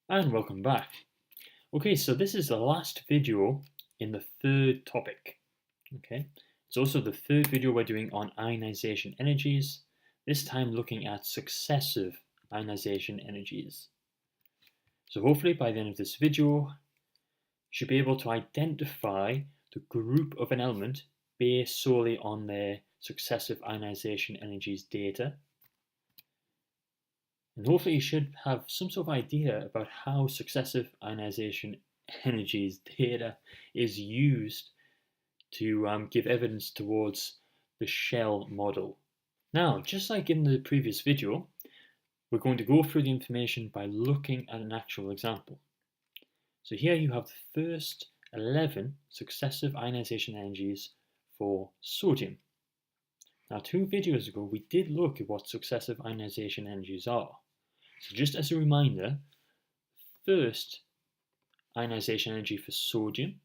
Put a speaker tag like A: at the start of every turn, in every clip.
A: And welcome back. Okay, so this is the last video in the third topic. Okay, it's also the third video we're doing on ionization energies, this time looking at successive ionization energies. So hopefully by the end of this video, you should be able to identify the group of an element based solely on their successive ionization energies data. And hopefully you should have some sort of idea about how successive ionization energies data is used to give evidence towards the shell model. Now, just like in the previous video, we're going to go through the information by looking at an actual example. So here you have the first 11 successive ionization energies for sodium. Now, 2 videos ago, we did look at what successive ionization energies are. So just as a reminder, first ionization energy for sodium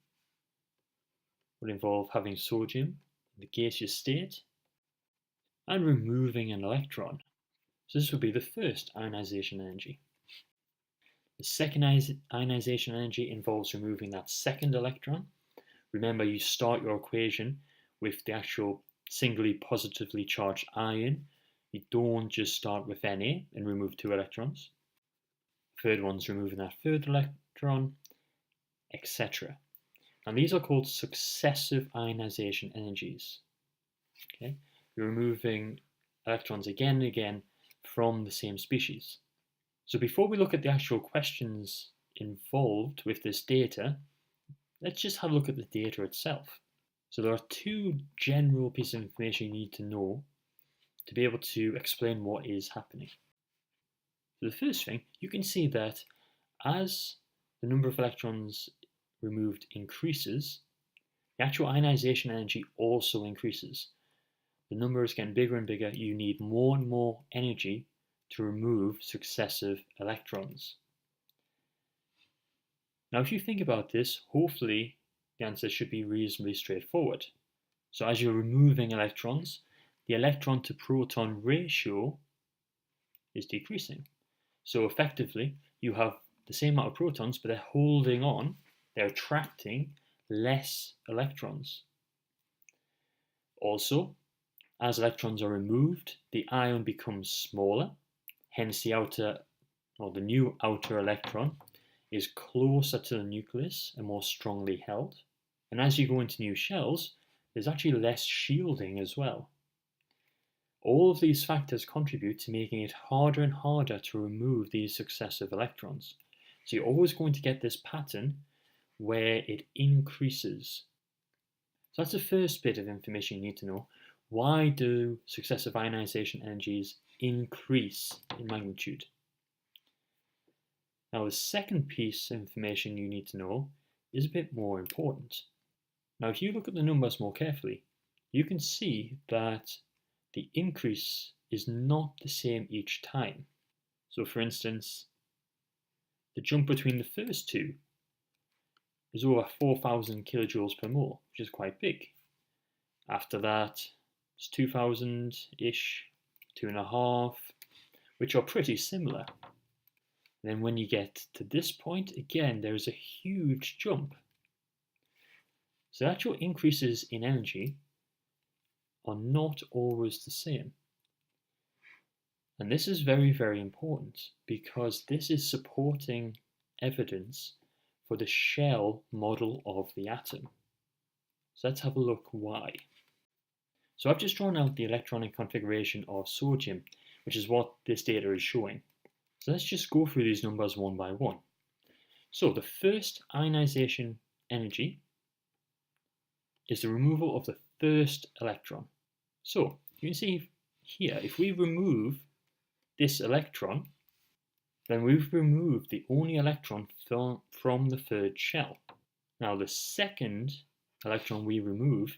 A: would involve having sodium in the gaseous state and removing an electron. So this would be the first ionization energy. The second ionization energy involves removing that second electron. Remember, you start your equation with the actual singly positively charged ion. You don't just start with Na and remove 2 electrons. Third one's removing that third electron, etc. And these are called successive ionization energies. Okay? You're removing electrons again and again from the same species. So before we look at the actual questions involved with this data, let's just have a look at the data itself. So there are 2 general pieces of information you need to know to be able to explain what is happening. So the first thing, you can see that as the number of electrons removed increases, the actual ionization energy also increases. The number is getting bigger and bigger. You need more and more energy to remove successive electrons. Now, if you think about this, hopefully the answer should be reasonably straightforward. So as you're removing electrons, the electron to proton ratio is decreasing. So effectively, you have the same amount of protons, but they're holding on, they're attracting less electrons. Also, as electrons are removed, the ion becomes smaller, hence the new outer electron is closer to the nucleus and more strongly held. And as you go into new shells, there's actually less shielding as well. All of these factors contribute to making it harder and harder to remove these successive electrons. So you're always going to get this pattern where it increases. So that's the first bit of information you need to know. Why do successive ionization energies increase in magnitude? Now the second piece of information you need to know is a bit more important. Now if you look at the numbers more carefully, you can see that the increase is not the same each time. So for instance, the jump between the first 2 is over 4,000 kilojoules per mole, which is quite big. After that, it's 2,000-ish, 2.5, which are pretty similar. And then when you get to this point, again, there is a huge jump. So the actual increases in energy are not always the same. And this is very, very important because this is supporting evidence for the shell model of the atom. So let's have a look why. So I've just drawn out the electronic configuration of sodium, which is what this data is showing. So let's just go through these numbers one by one. So the first ionization energy is the removal of the first electron. So you can see here, if we remove this electron, then we've removed the only electron from the third shell. Now the second electron we remove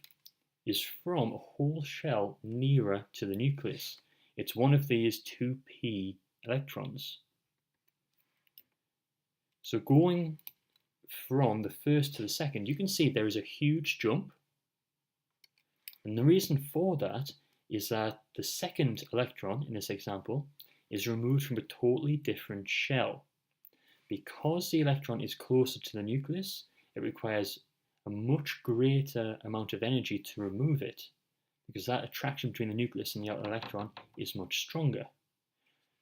A: is from a whole shell nearer to the nucleus. It's one of these 2p electrons. So going from the first to the second, you can see there is a huge jump. And the reason for that is that the second electron in this example is removed from a totally different shell because the electron is closer to the nucleus, it requires a much greater amount of energy to remove it, because that attraction between the nucleus and the outer electron is much stronger.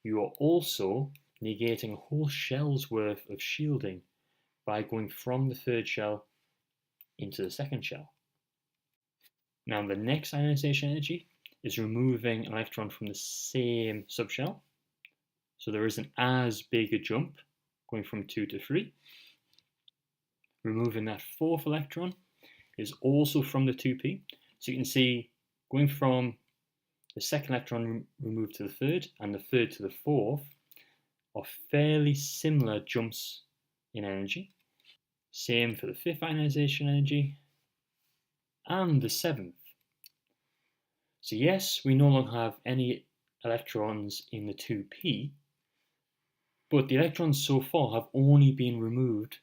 A: You are also negating a whole shell's worth of shielding by going from the third shell into the second shell. Now, the next ionization energy is removing an electron from the same subshell. So there isn't as big a jump going from 2 to 3. Removing that fourth electron is also from the 2p. So you can see going from the second electron removed to the third and the third to the fourth are fairly similar jumps in energy. Same for the fifth ionization energy and the seventh. So yes, we no longer have any electrons in the 2p, but the electrons so far have only been removed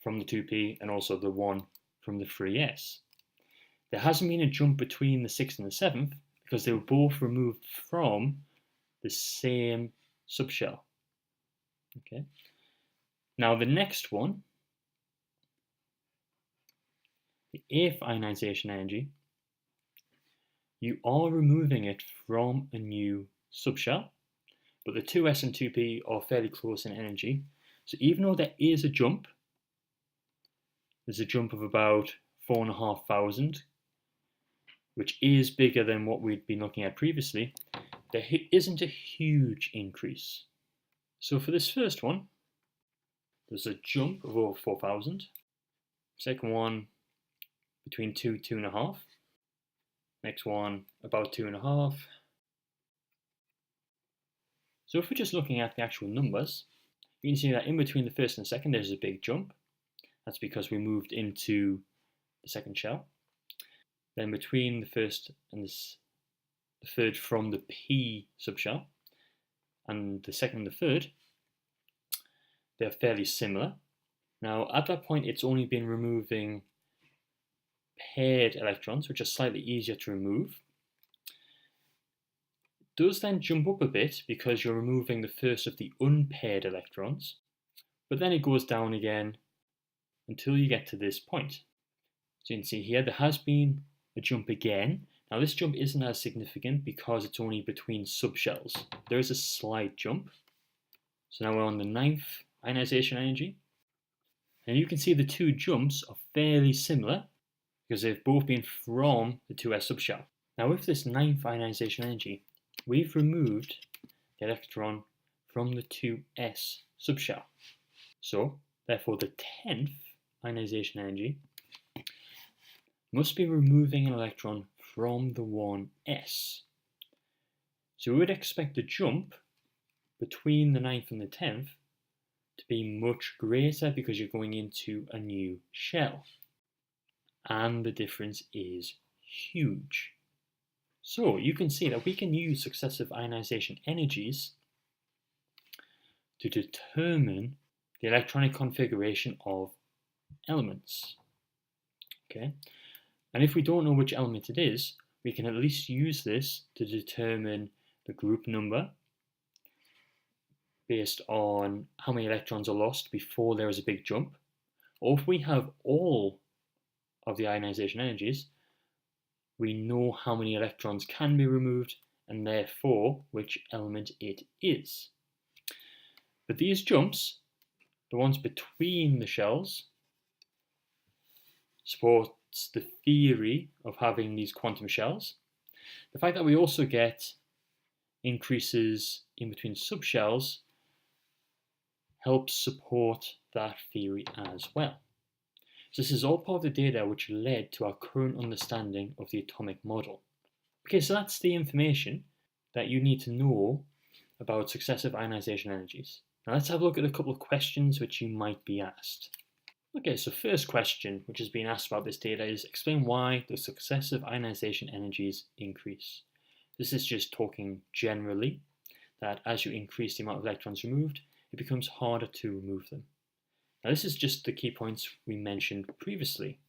A: from the 2p and also the 1 from the 3s. There hasn't been a jump between the 6th and the 7th because they were both removed from the same subshell. Okay. Now the next one, the 8th ionization energy, you are removing it from a new subshell, but the 2s and 2p are fairly close in energy. So even though there is a jump, there's a jump of about 4,500, which is bigger than what we'd been looking at previously, there isn't a huge increase. So for this first one, there's a jump of over 4,000. Second one, between 2, 2.5. Next one, about 2.5. So if we're just looking at the actual numbers, you can see that in between the first and second, there's a big jump. That's because we moved into the second shell. Then between the first and the third from the P subshell and the second and the third, they're fairly similar. Now at that point, it's only been removing paired electrons, which are slightly easier to remove. It does then jump up a bit because you're removing the first of the unpaired electrons, but then it goes down again until you get to this point. So you can see here there has been a jump again. Now this jump isn't as significant because it's only between subshells. There is a slight jump. So now we're on the 9th ionization energy. And you can see the two jumps are fairly similar because they've both been from the 2s subshell. Now with this 9th ionization energy, we've removed the electron from the 2s subshell. So therefore the 10th ionization energy must be removing an electron from the 1s. So we would expect the jump between the 9th and the 10th to be much greater because you're going into a new shell. And the difference is huge. So you can see that we can use successive ionization energies to determine the electronic configuration of elements. Okay, and if we don't know which element it is, we can at least use this to determine the group number based on how many electrons are lost before there is a big jump. Or if we have all of the ionization energies, we know how many electrons can be removed and therefore which element it is. But these jumps, the ones between the shells, supports the theory of having these quantum shells. The fact that we also get increases in between subshells helps support that theory as well. So this is all part of the data which led to our current understanding of the atomic model. Okay, so that's the information that you need to know about successive ionization energies. Now let's have a look at a couple of questions which you might be asked. Okay, so first question which has been asked about this data is explain why the successive ionization energies increase. This is just talking generally, that as you increase the amount of electrons removed, it becomes harder to remove them. Now this is just the key points we mentioned previously.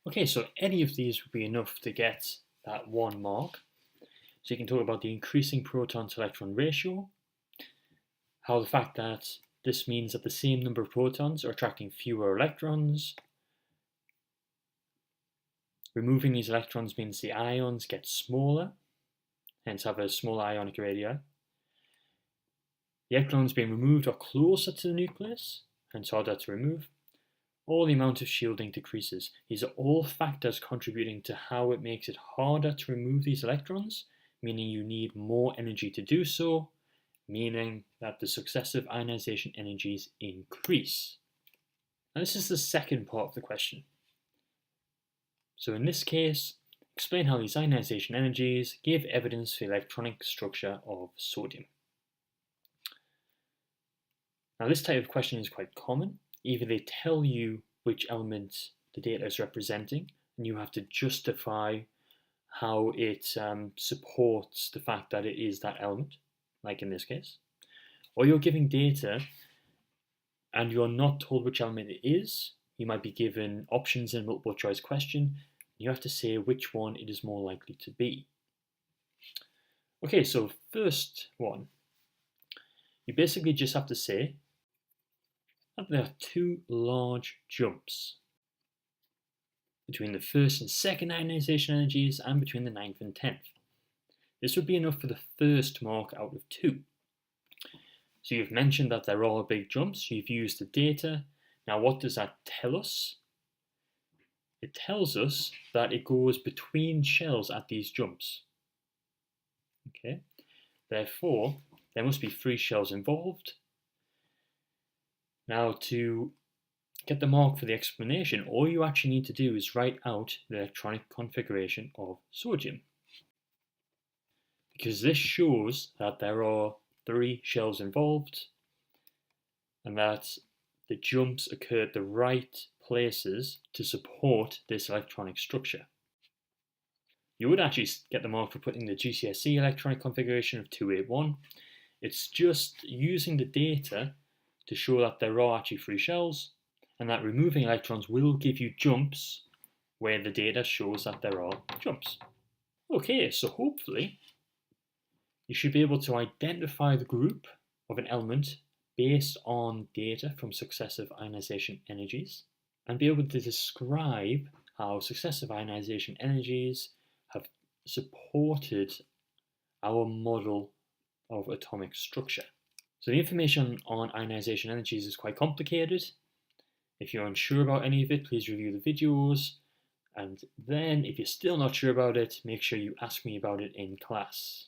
A: Okay, so any of these would be enough to get that 1 mark. So you can talk about the increasing proton to electron ratio, how the fact that this means that the same number of protons are attracting fewer electrons. Removing these electrons means the ions get smaller, hence have a smaller ionic radii. The electrons being removed are closer to the nucleus, hence harder to remove, or the amount of shielding decreases. These are all factors contributing to how it makes it harder to remove these electrons, meaning you need more energy to do so, meaning that the successive ionization energies increase. Now this is the second part of the question. So in this case, explain how these ionization energies give evidence for the electronic structure of sodium. Now this type of question is quite common. Either they tell you which element the data is representing, and you have to justify how it supports the fact that it is that element, like in this case. Or you're giving data and you're not told which element it is. You might be given options in a multiple choice question. You have to say which one it is more likely to be. Okay, so first one, you basically just have to say that there are two large jumps between the first and second ionization energies and between the 9th and 10th. This would be enough for the first mark out of 2. So you've mentioned that there are big jumps, you've used the data. Now what does that tell us? It tells us that it goes between shells at these jumps. Okay, therefore there must be 3 shells involved. Now to get the mark for the explanation, all you actually need to do is write out the electronic configuration of sodium. Because this shows that there are 3 shells involved and that the jumps occur at the right places to support this electronic structure. You would actually get the mark for putting the GCSE electronic configuration of 281. It's just using the data to show that there are actually 3 shells and that removing electrons will give you jumps where the data shows that there are jumps. Okay, so hopefully you should be able to identify the group of an element based on data from successive ionization energies and be able to describe how successive ionization energies have supported our model of atomic structure. So the information on ionization energies is quite complicated. If you're unsure about any of it, please review the videos. And then if you're still not sure about it, make sure you ask me about it in class.